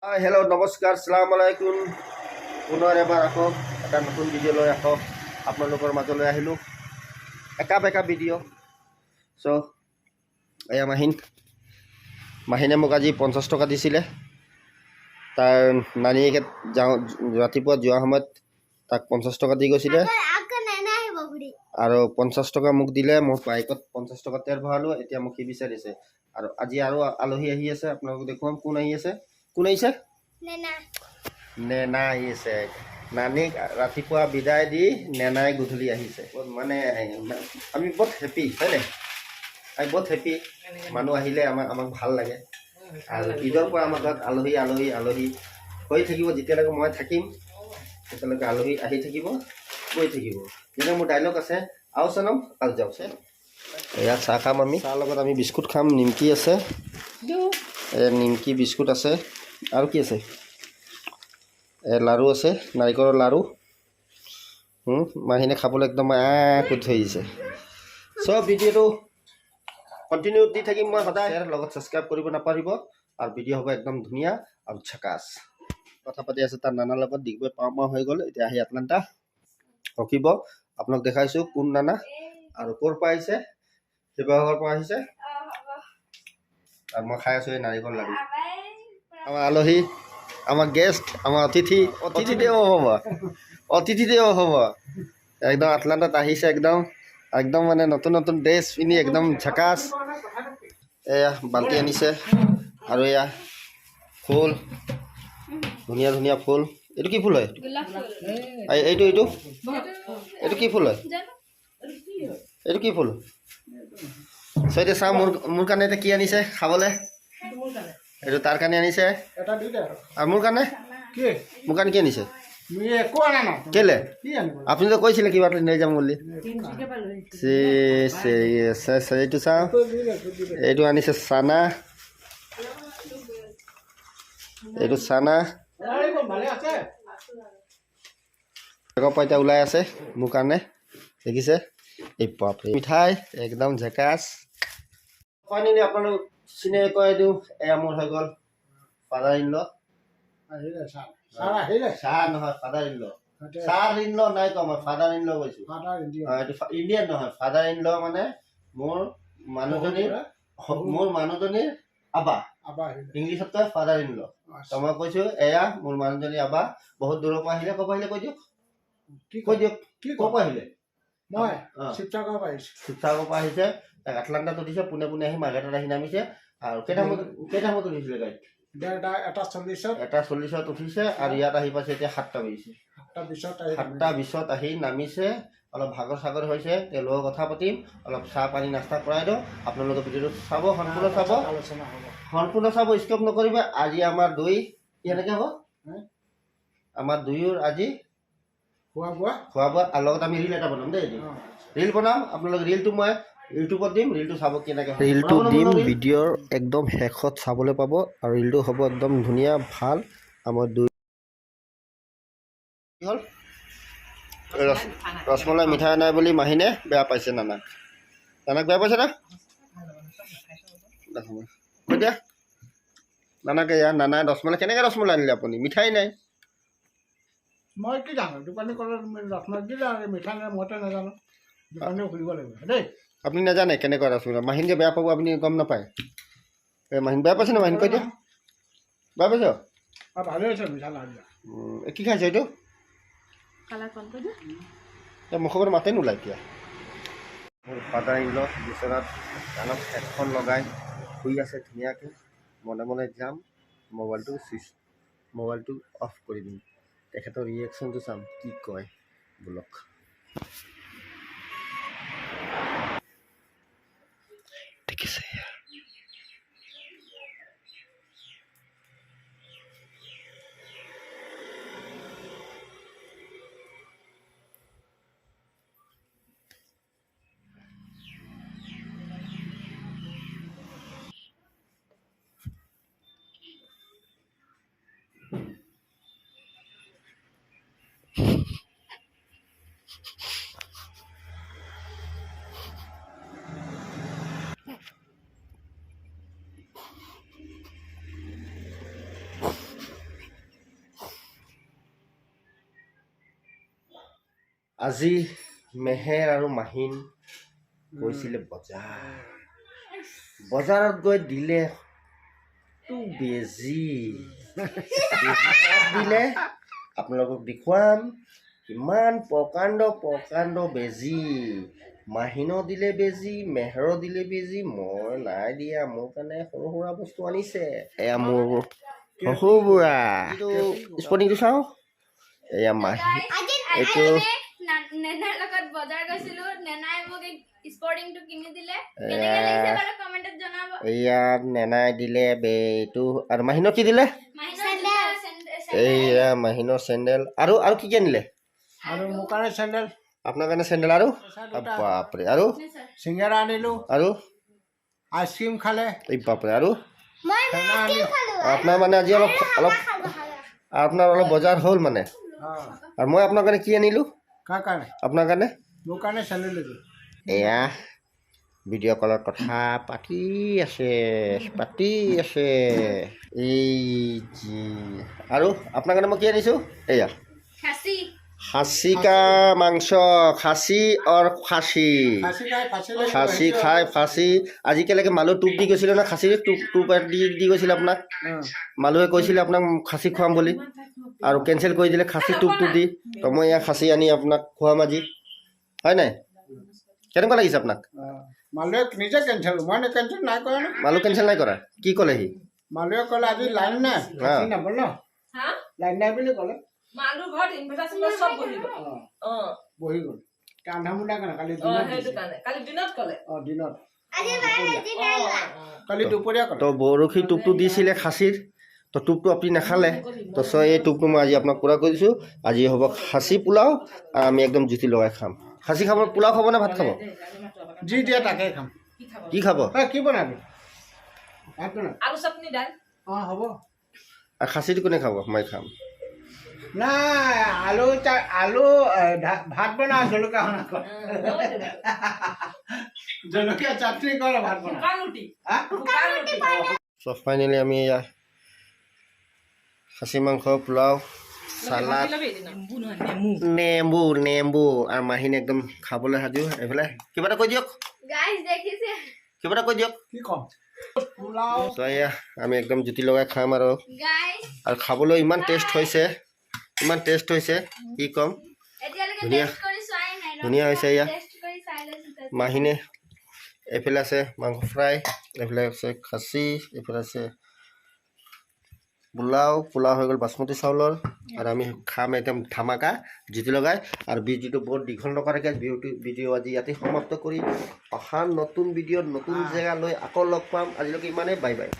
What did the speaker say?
hello' নমস্কাৰ সালাম আলাইকুম পুনৰ এবাৰ আকৌ এটা নতুন ভিডিঅ' লৈ আকৌ আপোনালোকৰ মাজলৈ আহিলোঁ একা ভিডিঅ' চ' এয়া মাহিনে মোক আজি 50 টকা দিছিলে তাৰ নানীকে ৰাতিপুৱা যোৱা সময়ত তাক 50 টকা দি গৈছিলে আৰু 50 টকা মোক দিলে মোৰ বাইকত 50 টকা তেল ভৰালোঁ এতিয়া মোক সি বিচাৰিছে আৰু আজি আৰু আলহী আহি আছে আপোনালোকক দেখুৱাম কোন আহি আছে কোন আহিছে নেনা আহিছে নানীক ৰাতিপুৱা বিদায় দি নেনাই গধূলি আহিছে মানে আমি বহুত হেপী হয়নে আমি বহুত হেপী মানুহ আহিলে আমাক ভাল লাগে আৰু ঈদৰ পৰা আমাৰ ঘৰত আলহী হৈ থাকিব যেতিয়ালৈকে মই থাকিম তেতিয়ালৈকে আলহী আহি থাকিব গৈ থাকিব যেনে মোৰ ডাইলগ আছে আও চনম আও যাওক ইয়াত চাহ খাম আমি চাহ লগত আমি বিস্কুট খাম নিমকি আছে নিমকি বিস্কুট আছে আৰু কি আছে লাড়ু আছে নাৰিকলৰ লাড়ু মাহিনে খাবলৈ একদম কুট ধৰিছে চব ভিডিঅ'টো কণ্টিনিউ দি থাকিম মই সদায় লগত ছাবস্ক্ৰাইব কৰিব নাপাহৰিব আৰু ভিডিঅ' হ'ব একদম ধুনীয়া আৰু ঝাকাছ কথা পাতি আছে তাৰ নানাৰ লগত ডিগবৈ পাওঁ হৈ গ'ল এতিয়া আহি আটলাণ্টা ৰখিব আপোনাক দেখাইছোঁ কোন নানা আৰু ক'ৰ পৰা আহিছে শিৱসাগৰৰ পৰা আহিছে আৰু মই খাই আছোঁ এই নাৰিকল লাড়ু আমাৰ আলহী আমাৰ গেস্ট আমাৰ অতিথি দেৱ হ'ব একদম আটলাণ্টাত আহিছে একদম মানে নতুন ড্ৰেছ পিন্ধি একদম ঝাকাছ এয়া বাল্টি আনিছে আৰু এয়া ফুল ধুনীয়া ফুল এইটো কি ফুল হয় এইটো কি ফুল হয় এইটো কি ফুল চ' এতিয়া চাওঁ মোৰ কাৰণে এতিয়া কি আনিছে খাবলৈ এইটো তাৰ কাৰণে আনিছে আৰু মোৰ কাৰণে কি আনিছে কেলে আপুনি তো কৈছিলে কিবা এটা লৈ যাম বুলি এইটো চাওঁ এইটো আনিছে চানা এইটো চানা আগৰ পৰা এতিয়া ওলাই আছে মোৰ কাৰণে দেখিছে এই বাপৰে মিঠাই একদম ঝাকাছ আপোনালোক চিনে কৈ দিওঁ এয়া মোৰ হৈ গ'ল ফাদাৰ ইন ল চাহ নহয় ফাদাৰ ইন ল নাই কোৱা মই ফাদাৰ ইন ল কৈছোঁ এইটো ইণ্ডিয়ান নহয় ফাদাৰ ইন ল মানে মোৰ মানুহজনীৰ আবা ইংলিছত কয় ফাদাৰ ইন ল তো মই কৈছোঁ এয়া মোৰ মানুহজনী আবা বহুত দূৰৰ পৰা আহিলে ক'ৰ পৰা আহিলে কৈ দিয়ক ক'ৰ পৰা আহিলে শিৱসাগৰৰ পৰা আহিছে তাক আটলাণ্টাত উঠিছে পোনে আহি মাৰ্কেটত আহি নামিছে আৰু কেইটামত উঠিছিলে গাড়ীত 1:40 উঠিছে আৰু ইয়াত আহি পাইছে এতিয়া 7টা বাজিছে 7:20 আহি নামিছে অলপ ভাগৰ সাগৰ হৈছে তেওঁলোকৰ কথা পাতিম অলপ চাহ পানী নাস্তা কৰাই দিওঁ আপোনালোকে ভিডিঅ'টো চাব সম্পূৰ্ণ চাব স্কিপ নকৰিব আজি আমাৰ দুই এনেকৈ হ'ব আমাৰ দুয়োৰ আজি খোৱা বোৱা আৰু লগত আমি ৰিল এটা বনাম দেই ৰিল বনাম আপোনালোকে ৰিলটো মই ইউটিউবত দিম ৰিলটো চাব কেনেকৈ ৰিলটো দিম ভিডিঅ'ৰ একদম শেষত চাবলৈ পাব আৰু ৰিলটো হ'ব একদম ধুনীয়া ভাল আমাৰ দুই হ'ল ৰসমলাই মিঠাই নাই বুলি মাহিনে বেয়া পাইছে নানাক বেয়া পাইছে না কৈ দিয়া নানাকে ইয়াৰ নানাই ৰসমলাই কেনেকৈ ৰসমলাই আনিলে আপুনি মিঠাই নাই মই কি জানো দোকানী ক'লে ৰসমলাই দিলে আৰু মিঠাই নাই মইতো নাজানো দোকানীও খুলিব লাগিব দেই আপুনি নাজানে কেনেকুৱা ৰসমলাই মাহিনকে বেয়া পাব আপুনি গম নাপায় মাহিন বেয়া পাইছে ন মাহিন কৈ দিয়া বেয়া পাইছ ভালেই হৈছে মিঠা নাই কি খাইছে এইটো মুখৰ পৰা মাতে নোলায় এতিয়া মোৰ ফাদাৰ ইন ল বিচনাত কাণত হেডফোন লগাই শুই আছে ধুনীয়াকৈ মনে যাম মোবাইলটো অফ কৰি দিম তেখেতৰ ৰিয়েকশ্যনটো চাম কি কয় বোলক দেখিছে আজি মেহেৰ আৰু মাহিন গৈছিলে বজাৰত গৈ দিলে বেজি দিলে আপোনালোকক দেখুৱাম কিমান প্ৰকাণ্ড বেজি মাহিনো দিলে বেজি মেহেৰো দিলে বেজি মই নাই দিয়া মোৰ কাৰণে সৰু সুৰা বস্তু আনিছে এয়া মোৰ শহু বুঢ়া এইটো স্পৰ্টিংটো চাওঁ এয়া মাহী এইটো নেনাৰ লগত বজাৰ গৈছিলো নেনাই মোক স্পৰ্টিংটো কিনি দিলে কেনেকৈ লাগিছে বাৰু কমেন্টত জনাব এয়া নেনাই দিলে এইটো আৰু মাহিনক কি দিলে এয়া মাহিনৰ চেণ্ডেল আৰু কি কি আনিলে আৰু মোৰ কাৰণে চেণ্ডেল আপোনাৰ কাৰণে চেণ্ডেল আৰু বাপৰে আৰু চিঙৰা আনিলোঁ আৰু আইচক্ৰীম খালে এই বাপৰে আৰু ফেনা আনিলোঁ আপোনাৰ মানে আজি অলপ আপোনাৰ অলপ বজাৰ হ'ল মানে আৰু মই আপোনাৰ কাৰণে কি আনিলোঁ কাৰ কাৰণে আপোনাৰ কাৰণে মোৰ কাৰণে চেণ্ডেল দিলোঁ এয়া ভিডিঅ' কলত কথা পাতি আছে এই যি আৰু আপোনাৰ কাৰণে মই কি আনিছোঁ এয়া খাচী কা মাংস খাচী অৰ খাচী খাই ফাঁচি আজি কেলৈকে মালুহ টোপ দি গৈছিলে না খাচী টোপ দি গৈছিলে আপোনাক মালুহে কৈছিলে আপোনাক খাচী খুৱাম বুলি আৰু কেঞ্চেল কৰি দিলে খাচী টোপটো দি তো মই এয়া খাচী আনি আপোনাক খুৱাম আজি হয় নাই কেনেকুৱা লাগিছে আপোনাক মালুহে নিজে কেঞ্চেল মই কেঞ্চেল নাই কৰা ন মালুহ কেঞ্চেল নাই কৰা কি ক'লে সি মালুহে ক'লে আজি লাইন নাই খাচী নাপাল ন লাইন নাই বুলি ক'লে মানুহ ঘৰত ইনভাৰ্টাৰ চিনভাৰ্টাৰ চব বহি গ'ল বহি গ'ল আন্ধা মুন্ধা কাৰণে কালি কালি দিনত ক'লে দিনত কালি দুপৰীয়া ক'লে তো বৰশী টোপটো দিছিলে খাচীৰ তো টোপটো আপুনি নাখালে তো চয় এই টোপটো মই আজি আপোনাক পূৰা কৰি দিছোঁ আজি হ'ব খাচী পোলাও আৰু আমি একদম জুতি লগাই খাম খাচী খাব পোলাও খাব নে ভাত খাব যি দিয়ে তাকে খাম কি খাব কি বনাবি ভাত বনাবি আলু চাটনি দাইল হ'ব আৰু খাচীটো কোনে খাব মই খাম নাই আলু ভাত বনা জলকীয়া শুনা কৰ জলকীয়া চাটনি কৰ ভাত বনা চ' ফাইনেলি আমি এয়া খাচী মাংস পোলাও চালাড নেম্বু আৰু মাহিনী একদম খাবলৈ সাজু এইফালে কিবা এটা কৈ দিয়ক কিবা এটা কৈ দিয়ক কি ক'ম পোলাও চ' এয়া আমি একদম জুতি লগাই খাম আৰু খাবলৈ ইমান টেষ্ট হৈছে কি ক'ম ধুনীয়া হৈছে এয়া মাহিনে এইফালে আছে মাংস ফ্ৰাই এইফালে আছে খাচী এইফালে আছে পোলাও হৈ গ'ল বাচমতি চাউলৰ আৰু আমি খাম একদম ধামাকা জুতি লগাই আৰু ভিডিঅ'টো বহুত দীঘল নকৰাকৈ ভিডিঅ' আজি ইয়াতে সমাপ্ত কৰি অহা নতুন ভিডিঅ'ত নতুন জেগা লৈ আকৌ লগ পাম আজিলৈকে ইমানেই বাই বাই